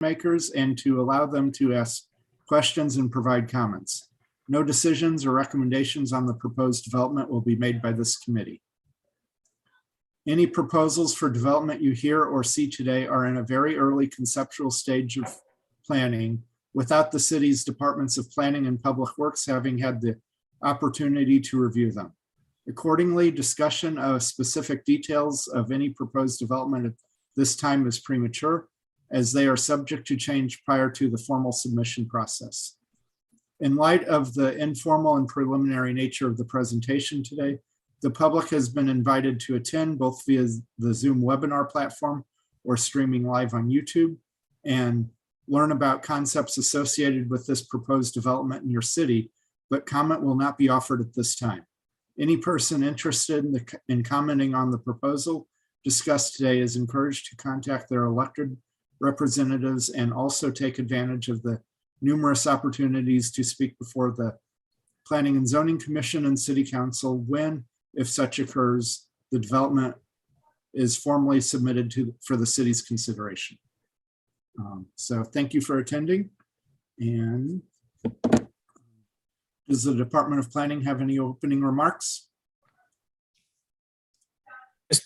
makers and to allow them to ask questions and provide comments. No decisions or recommendations on the proposed development will be made by this committee. Any proposals for development you hear or see today are in a very early conceptual stage of planning without the city's departments of planning and public works having had the opportunity to review them. Accordingly, discussion of specific details of any proposed development at this time is premature, as they are subject to change prior to the formal submission process. In light of the informal and preliminary nature of the presentation today, the public has been invited to attend both via the Zoom webinar platform or streaming live on YouTube and learn about concepts associated with this proposed development in your city, but comment will not be offered at this time. Any person interested in commenting on the proposal discussed today is encouraged to contact their elected representatives and also take advantage of the numerous opportunities to speak before the Planning and Zoning Commission and City Council when, if such occurs, the development is formally submitted for the city's consideration. So thank you for attending. And does the Department of Planning have any opening remarks?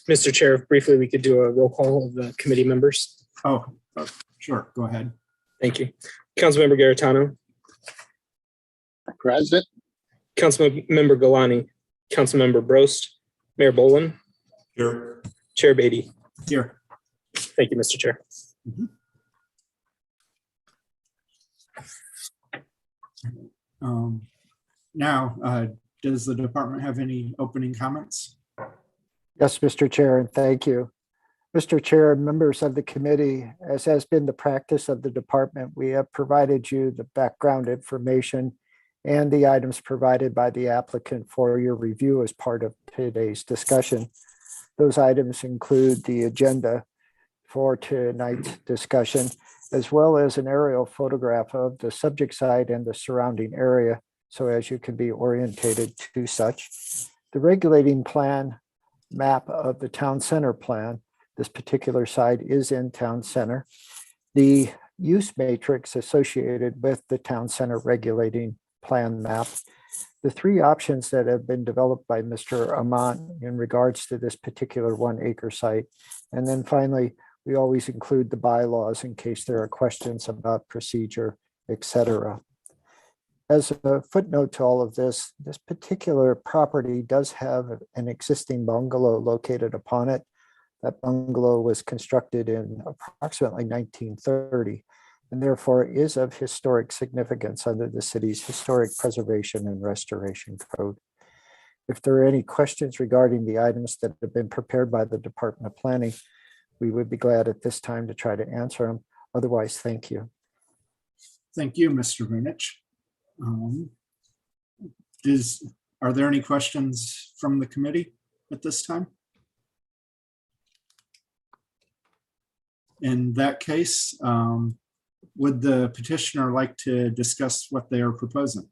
Mr. Chair, if briefly we could do a roll call of the committee members. Oh, sure, go ahead. Thank you. Councilmember Garitano. Present. Councilmember Galani. Councilmember Brost. Mayor Boland. Here. Chair Beatty. Here. Thank you, Mr. Chair. Now, does the department have any opening comments? Yes, Mr. Chair, and thank you. Mr. Chair, members of the committee, as has been the practice of the department, we have provided you the background information and the items provided by the applicant for your review as part of today's discussion. Those items include the agenda for tonight's discussion, as well as an aerial photograph of the subject site and the surrounding area, so as you can be orientated to such. The regulating plan map of the town center plan. This particular site is in town center. The use matrix associated with the town center regulating plan map. The three options that have been developed by Mr. Amant in regards to this particular 1 acre site. And then finally, we always include the bylaws in case there are questions about procedure, etc. As a footnote to all of this, this particular property does have an existing bungalow located upon it. That bungalow was constructed in approximately 1930 and therefore is of historic significance under the city's Historic Preservation and Restoration Code. If there are any questions regarding the items that have been prepared by the Department of Planning, we would be glad at this time to try to answer them. Otherwise, thank you. Thank you, Mr. Vunich. Are there any questions from the committee at this time? In that case, would the petitioner like to discuss what they are proposing?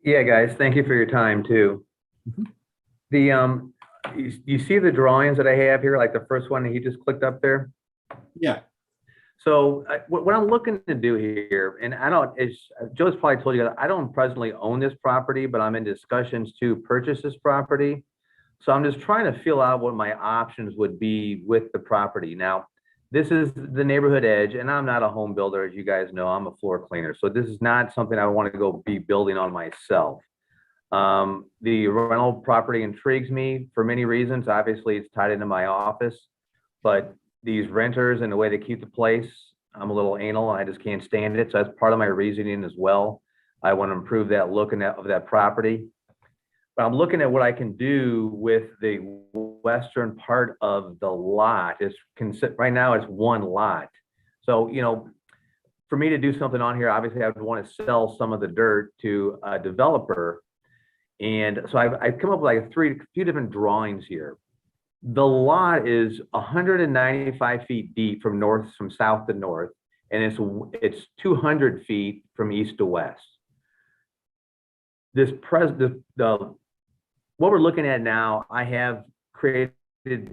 Yeah, guys, thank you for your time too. You see the drawings that I have here, like the first one that he just clicked up there? Yeah. So what I'm looking to do here, and Joe's probably told you that I don't presently own this property, but I'm in discussions to purchase this property. So I'm just trying to feel out what my options would be with the property. Now, this is the neighborhood edge, and I'm not a home builder, as you guys know. I'm a floor cleaner. So this is not something I want to go be building on myself. The rental property intrigues me for many reasons. Obviously, it's tied into my office, but these renters and the way they keep the place, I'm a little anal and I just can't stand it. So that's part of my reasoning as well. I want to improve that look of that property. But I'm looking at what I can do with the western part of the lot. Right now it's one lot. So, for me to do something on here, obviously I would want to sell some of the dirt to a developer. And so I've come up with like a few different drawings here. The lot is 195 feet deep from south to north, and it's 200 feet from east to west. What we're looking at now, I have created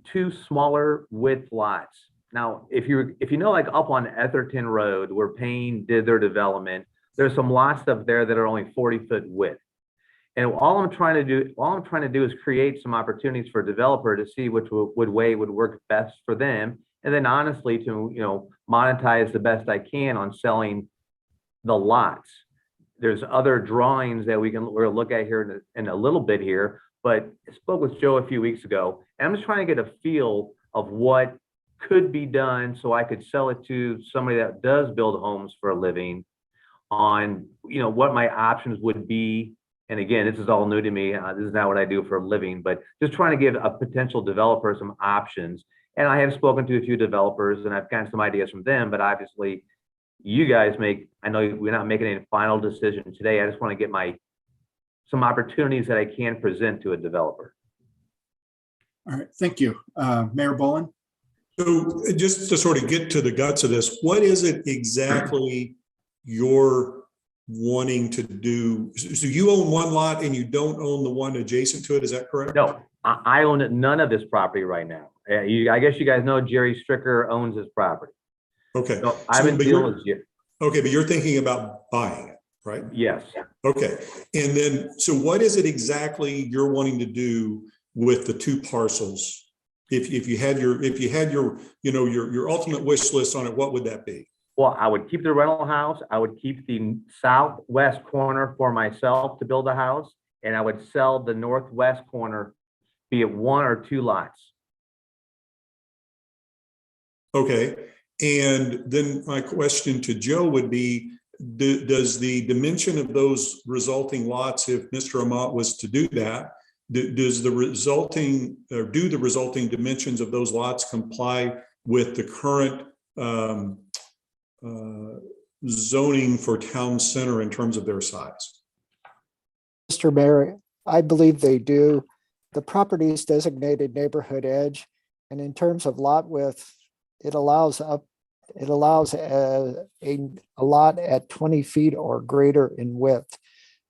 two smaller width lots. Now, if you know, like up on Etherton Road, where Payne did their development, there's some lots up there that are only 40-foot width. And all I'm trying to do is create some opportunities for a developer to see which way would work best for them. And then honestly, to, monetize the best I can on selling the lots. There's other drawings that we'll look at here in a little bit here, but I spoke with Joe a few weeks ago, and I'm just trying to get a feel of what could be done so I could sell it to somebody that does build homes for a living on, what my options would be. And again, this is all new to me. This is not what I do for a living, but just trying to give a potential developer some options. And I have spoken to a few developers and I've gotten some ideas from them, but obviously you guys I know we're not making a final decision today. I just want to get some opportunities that I can present to a developer. All right, thank you. Mayor Boland? So just to sort of get to the guts of this, what is it exactly you're wanting to do? So you own one lot and you don't own the one adjacent to it, is that correct? No, I own none of this property right now. I guess you guys know Jerry Stricker owns this property. Okay. So I've been dealing with Jerry. Okay, but you're thinking about buying it, right? Yes. Okay. And then, so what is it exactly you're wanting to do with the two parcels? If you had your your ultimate wish list on it, what would that be? Well, I would keep the rental house. I would keep the southwest corner for myself to build a house, and I would sell the northwest corner, be it 1 or 2 lots. Okay. And then my question to Joe would be, does the dimension of those resulting lots, if Mr. Amat was to do that, do the resulting dimensions of those lots comply with the current zoning for town center in terms of their size? Mr. Mayor, I believe they do. The property is designated neighborhood edge, and in terms of lot width, it allows a lot at 20 feet or greater in width.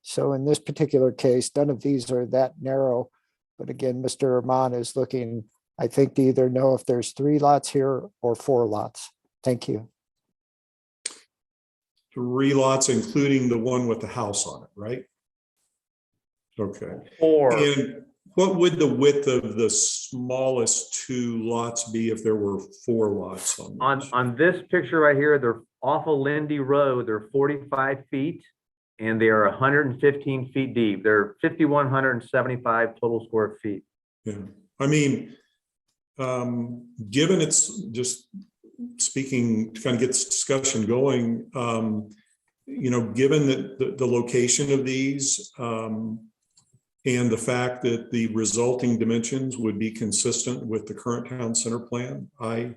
So in this particular case, none of these are that narrow. But again, Mr. Rahman is looking, I think, to either know if there's 3 lots here or 4 lots. Thank you. 3 lots, including the one with the house on it, right? Okay. And what would the width of the smallest 2 lots be if there were 4 lots on this picture right here? They're off of Lindy Road. They're 45 feet and they are 115 feet deep. They're 5,175 total square feet. Yeah, I mean, given it's just speaking to kind of get this discussion going, given that the location of these and the fact that the resulting dimensions would be consistent with the current town center plan, I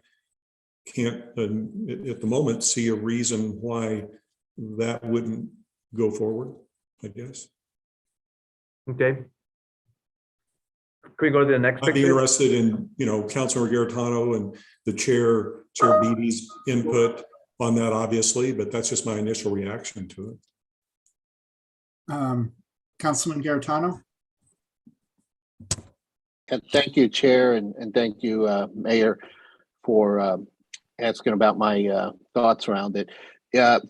can't at the moment see a reason why that wouldn't go forward, I guess. Okay. Can we go to the next I'd be picture? interested in, Councilor Garetano and the Chair Beatty's input on that, obviously, but that's just my initial reaction to it. Councilman Garetano? Thank you, Chair, and thank you, Mayor, for asking about my thoughts around it.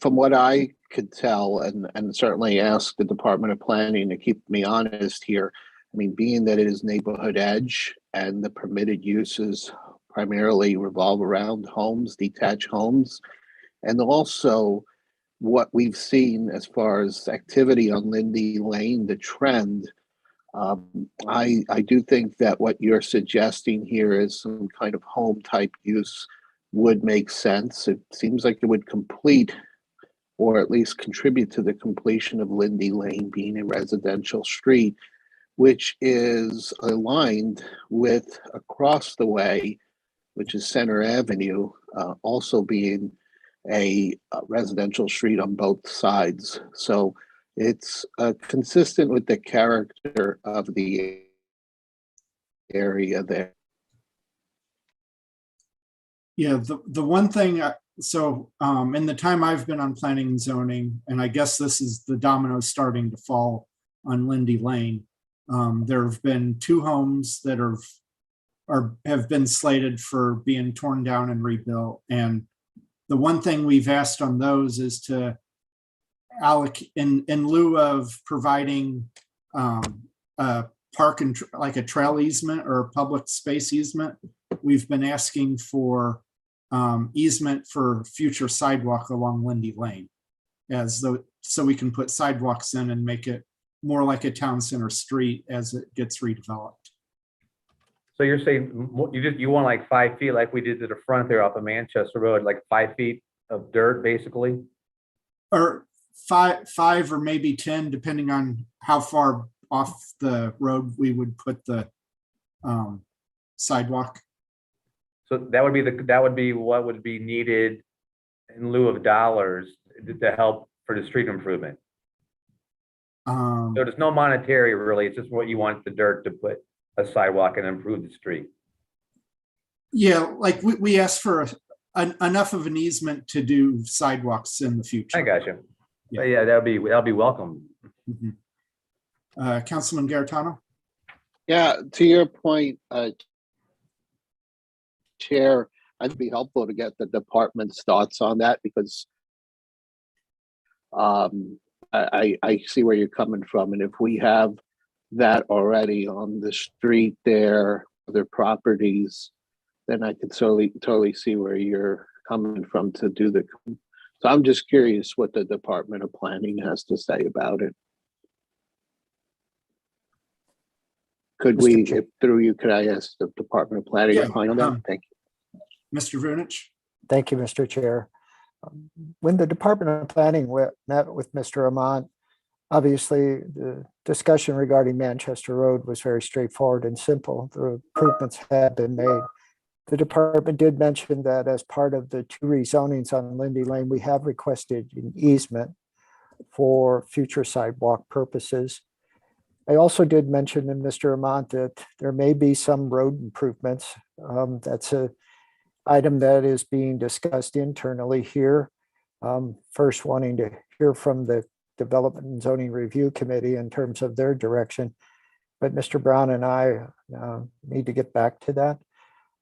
From what I could tell, and certainly ask the Department of Planning to keep me honest here, I mean, being that it is neighborhood edge and the permitted uses primarily revolve around homes, detached homes, and also what we've seen as far as activity on Lindy Lane, the trend, I do think that what you're suggesting here is some kind of home type use would make sense. It seems like it would complete or at least contribute to the completion of Lindy Lane being a residential street, which is aligned with across the way, which is Center Avenue, also being a residential street on both sides. So it's consistent with the character of the area there. Yeah, the one thing, in the time I've been on planning and zoning, and I guess this is the dominoes starting to fall on Lindy Lane, there have been 2 homes that have been slated for being torn down and rebuilt. And the one thing we've asked on those is to allocate, in lieu of providing a park and like a trail easement or a public space easement, we've been asking for easement for future sidewalk along Lindy Lane, so we can put sidewalks in and make it more like a town center street as it gets redeveloped. So you're saying you want like 5 feet like we did to the front there off of Manchester Road, like 5 feet of dirt basically? Or five or maybe 10, depending on how far off the road we would put the sidewalk. So that would be what would be needed in lieu of dollars to help for the street improvement. So there's no monetary really, it's just what you want the dirt to put a sidewalk and improve the street. Yeah, like we asked for enough of an easement to do sidewalks in the future. I got you. Yeah. Yeah, that'll be welcome. Mhm. Councilman Garitano? Yeah, to your point, Chair, I'd be helpful to get the department's thoughts on that because I see where you're coming from. And if we have that already on the street there, other properties, then I could totally see where you're coming from to do the. So I'm just curious what the Department of Planning has to say about it. Could Mr. we, Chair. if through you, could I ask the Department of Planning Yeah, opine on that? Thank you. Mr. Vunich? Thank you, Mr. Chair. When the Department of Planning met with Mr. Amont, obviously the discussion regarding Manchester Road was very straightforward and simple. The improvements had been made. The department did mention that as part of the 2 rezonings on Lindy Lane, we have requested an easement for future sidewalk purposes. I also did mention to Mr. Amont that there may be some road improvements. That's a item that is being discussed internally here. First wanting to hear from the Development and Zoning Review Committee in terms of their direction. But Mr. Brown and I need to get back to that.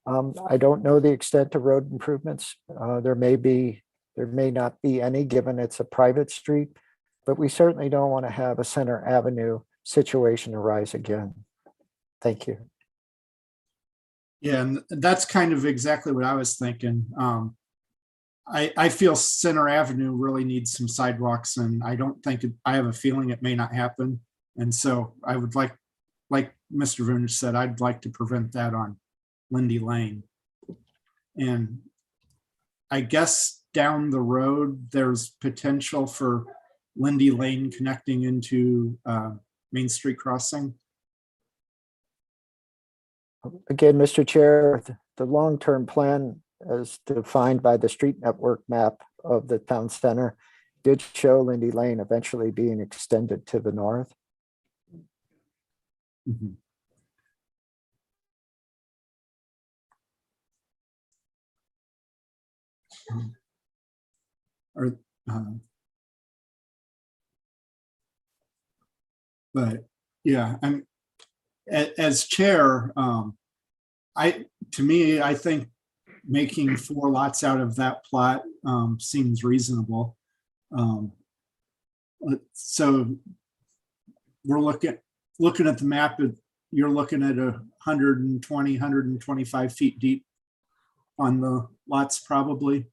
I don't know the extent of road improvements. There may not be any, given it's a private street, but we certainly don't want to have a Center Avenue situation arise again. Thank you. Yeah, and that's kind of exactly what I was thinking. I feel Center Avenue really needs some sidewalks, and I don't think I have a feeling it may not happen. And so I would like Mr. Vunich said, I'd like to prevent that on Lindy Lane. And I guess down the road, there's potential for Lindy Lane connecting into Main Street Crossing. Again, Mr. Chair, the long-term plan as defined by the street network map of the town center did show Lindy Lane eventually being extended to the north. Mhm. Or, but yeah, I'm as chair. To me, I think making 4 lots out of that plot seems reasonable. So we're looking at the map. You're looking at 120, 125 feet deep on the lots, probably.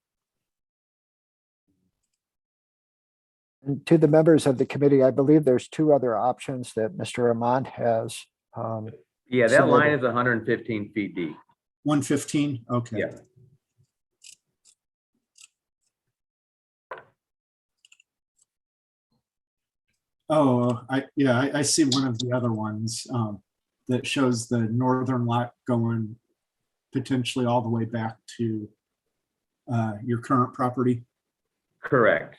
And to the members of the committee, I believe there's 2 other options that Mr. Amont has. Yeah, that So- line is 115 feet deep. 115. Okay. Yeah. Oh, I see one of the other ones that shows the northern lot going potentially all the way back to your current property. Correct.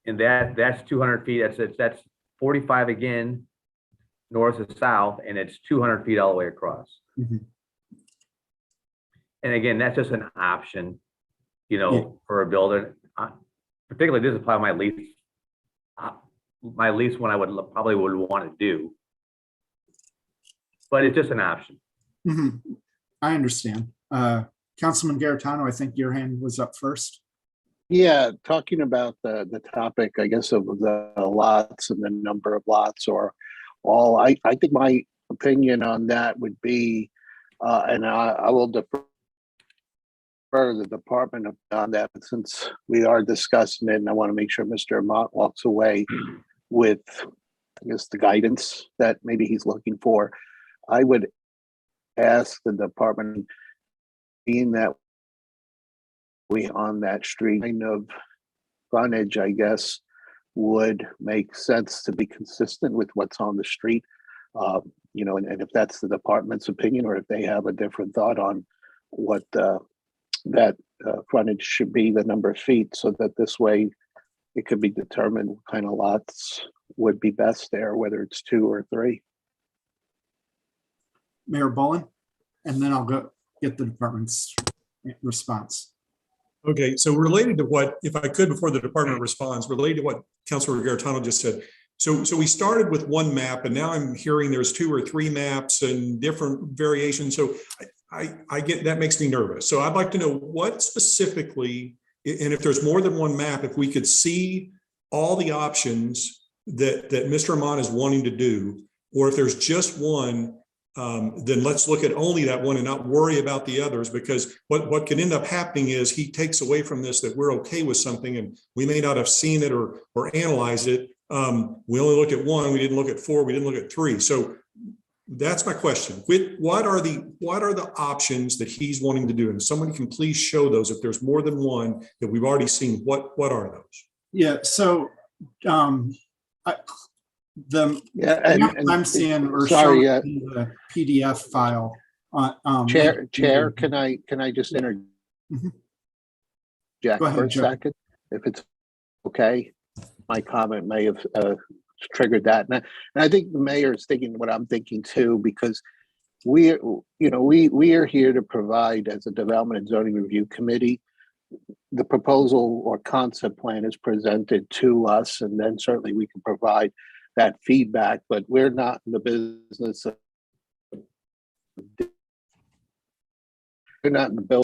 And that's 200 feet. That's 45 again, north to south, and it's 200 feet all the way across. Mhm. And again, that's just an option, Yeah. for a builder. Particularly, this is probably my least one I would probably want to do. But it's just an option. Mhm. I understand. Councilman Garetano, I think your hand was up first. Yeah, talking about the topic, I guess, of the lots and the number of lots or all, I think my opinion on that would be, and I will defer to the department on that, but since we are discussing it, and I want to make sure Mr. Mott walks away with, I guess, the guidance that maybe he's looking for. I would ask the department, being that we on that street kind of frontage, I guess, would make sense to be consistent with what's on the street. And if that's the department's opinion, or if they have a different thought on what that frontage should be, the number of feet, so that this way it could be determined what kind of lots would be best there, whether it's 2 or 3. Mayor Bullen, and then I'll go get the department's response. Okay, so related to what, if I could, before the department responds, related to what Councilor Garetano just said. So we started with one map, and now I'm hearing there's 2 or 3 maps and different variations. So I get, that makes me nervous. So I'd like to know what specifically, and if there's more than one map, if we could see all the options that Mr. Amon is wanting to do, or if there's just one, then let's look at only that one and not worry about the others, because what can end up happening is he takes away from this that we're okay with something and we may not have seen it or analyzed it. We only looked at 1, we didn't look at 4, we didn't look at 3. So that's my question. What are the options that he's wanting to do? And somebody can please show those. If there's more than one that we've already seen, what are those? Yeah, so I'm seeing or sorry, showing in the PDF file. Chair, can I just interject Go ahead, for a Joe. second, if it's okay? My comment may have triggered that, and I think the mayor is thinking what I'm thinking too, because we are here to provide, as a development and zoning review committee, the proposal or concept plan is presented to us, and then certainly we can provide that feedback, but we're not in the business of, we're not in the bill.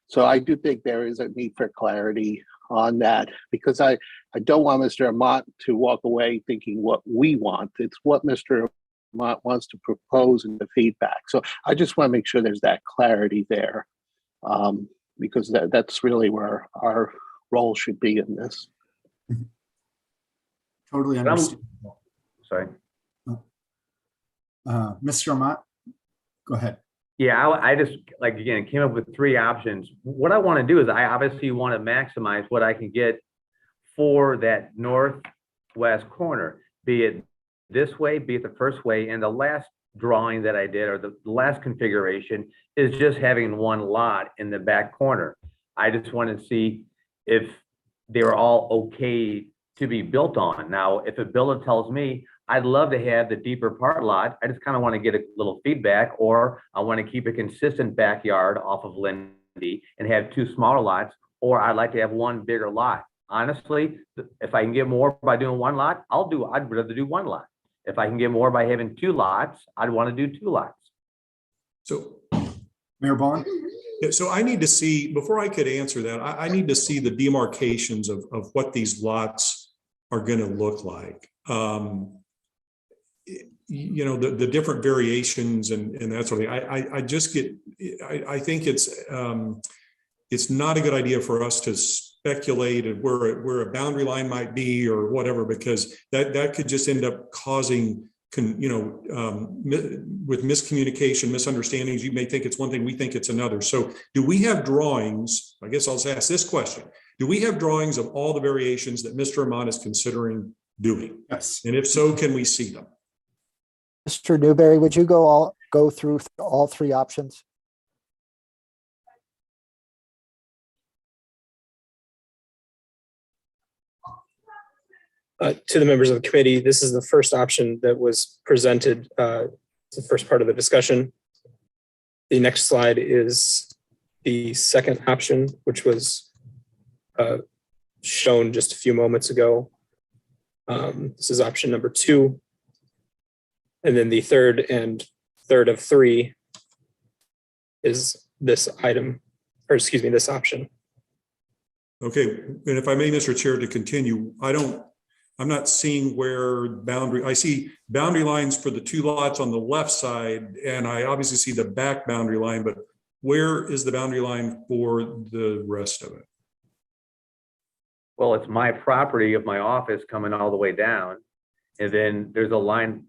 So I do think there is a need for clarity on that, because I don't want Mr. Amat to walk away thinking what we want. It's what Mr. Amat wants to propose in the feedback. So I just want to make sure there's that clarity there, because that's really where our role should be in this. Totally understand. Sorry. Mr. Amat, go ahead. Yeah, I just, like, again, came up with 3 options. What I want to do is I obviously want to maximize what I can get for that northwest corner, be it this way, be it the first way. And the last drawing that I did, or the last configuration, is just having 1 lot in the back corner. I just want to see if they were all okay to be built on. Now, if a builder tells me I'd love to have the deeper part lot, I just kind of want to get a little feedback, or I want to keep a consistent backyard off of Lindy and have 2 smaller lots, or I'd like to have 1 bigger lot. Honestly, if I can get more by doing 1 lot, I'd rather do 1 lot. If I can get more by having 2 lots, I'd want to do 2 lots. So, Mayor Bullen? yeah, so I need to see, before I could answer that, I need to see the demarcations of what these lots are going to look like. The different variations and that sort of thing. I think it's not a good idea for us to speculate at where a boundary line might be or whatever, because that could just end up causing, with miscommunication, misunderstandings. You may think it's one thing, we think it's another. So do we have drawings? I guess I'll just ask this question. Do we have drawings of all the variations that Mr. Amon is considering doing? Yes. And if so, can we see them? Mr. Newberry, would you go through all 3 options? To the members of the committee, this is the first option that was presented. It's the first part of the discussion. The next slide is the second option, which was shown just a few moments ago. This is option number 2. And then the third of 3 is this item, or excuse me, this option. Okay, and if I may, Mr. Chair, to continue, I'm not seeing where I see boundary lines for the two lots on the left side, and I obviously see the back boundary line, but where is the boundary line for the rest of it? Well, it's my property of my office coming all the way down. And then there's a line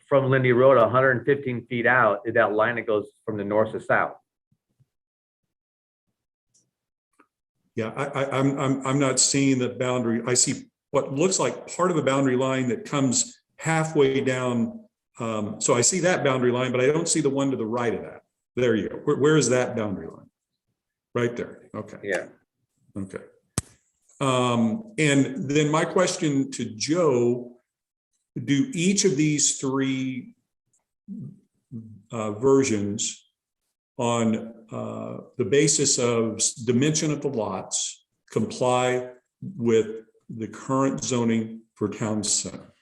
from Lindy Road, 115 feet out, is that line that goes from the north to south. Yeah, I'm not seeing the boundary. I see what looks like part of a boundary line that comes halfway down. So I see that boundary line, but I don't see the one to the right of that. There you go. Where is that boundary line? Right there. Okay. Yeah. Okay. And then my question to Joe, do each of these three versions on the basis of dimension of the lots comply with the current zoning for town center?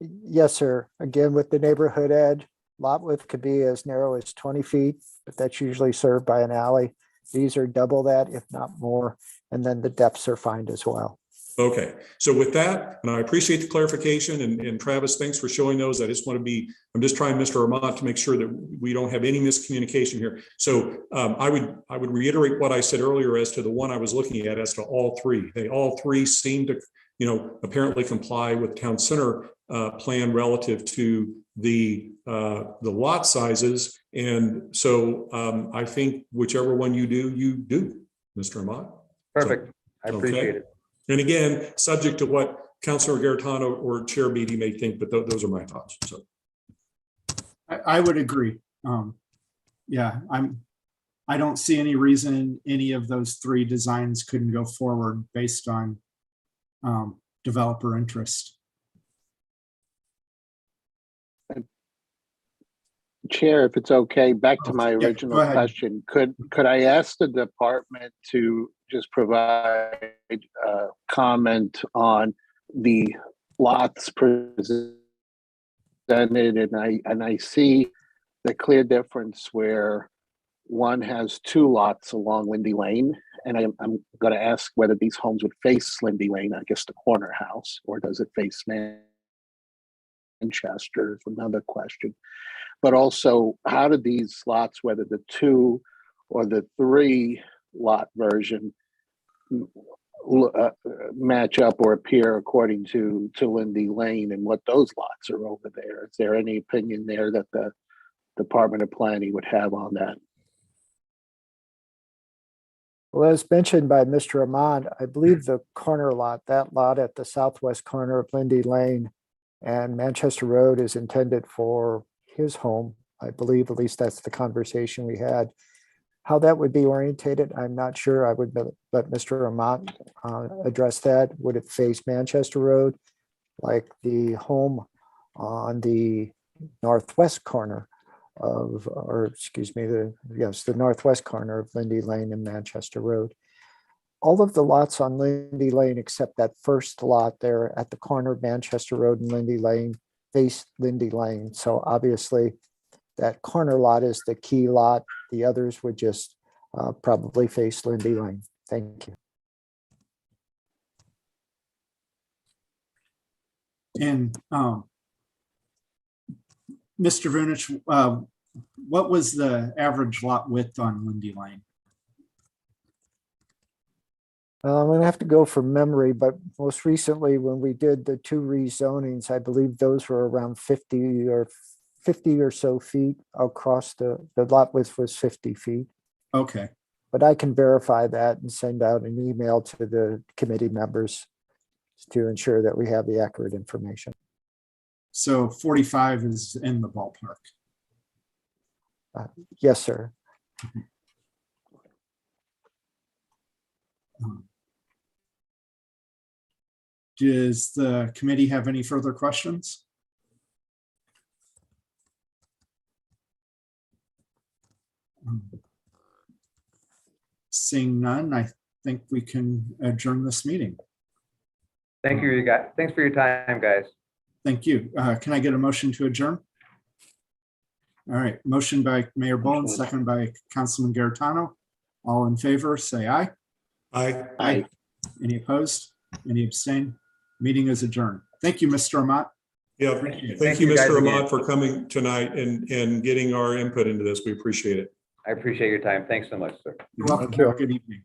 Yes, sir. Again, with the neighborhood edge, lot width could be as narrow as 20 feet, but that's usually served by an alley. These are double that, if not more, and then the depths are fine as well. Okay, so with that, and I appreciate the clarification, and Travis, thanks for showing those. I'm just trying, Mr. Armand, to make sure that we don't have any miscommunication here. So I would reiterate what I said earlier as to the one I was looking at, as to all three. They all three seem to, apparently comply with town center plan relative to the lot sizes. And so I think whichever one you do, Mr. Armand. Perfect. So, I appreciate it. And again, subject to what Councilor Garetano or Chair Beatty may think, but those are my thoughts. So I would agree. Yeah, I don't see any reason any of those three designs couldn't go forward based on developer interest. Chair, if it's okay, back to my Yeah, go original ahead. question, could I ask the department to just provide comment on the lots presented? And I see the clear difference where one has two lots along Lindy Lane, and I'm going to ask whether these homes would face Lindy Lane, I guess the corner house, or does it face Manchester is another question. But also, how do these lots, whether the 2 or the 3 lot version, match up or appear according to Lindy Lane and what those lots are over there? Is there any opinion there that the Department of Planning would have on that? Well, as mentioned by Mr. Ahmad, I believe the corner lot, that lot at the southwest corner of Lindy Lane and Manchester Road, is intended for his home. I believe, at least that's the conversation we had. How that would be orientated, I'm not sure. I would let Mr. Ahmad address that. Would it face Manchester Road, like the home on the northwest corner of, or excuse me, the northwest corner of Lindy Lane and Manchester Road? All of the lots on Lindy Lane, except that first lot there at the corner of Manchester Road and Lindy Lane, face Lindy Lane. So obviously that corner lot is the key lot. The others would just probably face Lindy Lane. Thank you. And Mr. Vunich, what was the average lot width on Lindy Lane? I'm going to have to go from memory, but most recently when we did the 2 rezonings, I believe those were around 50 or so feet across. The lot width was 50 feet. Okay. But I can verify that and send out an email to the committee members to ensure that we have the accurate information. So 45 is in the ballpark. Yes, sir. Does the committee have any further questions? Seeing none, I think we can adjourn this meeting. Thank you, guys. Thanks for your time, guys. Thank you. Can I get a motion to adjourn? All right, motion by Mayor Bowen, second by Councilman Garitano. All in favor, say aye. Aye. Any opposed? Any abstain? Meeting is adjourned. Thank you, Mr. Amat. Yeah, Appreciate it. thank you, you, guys, Mr. again. Ahmad, for coming tonight and getting our input into this. We appreciate it. I appreciate your time. Thanks so much, sir. You're welcome. Thank you. Have a good evening.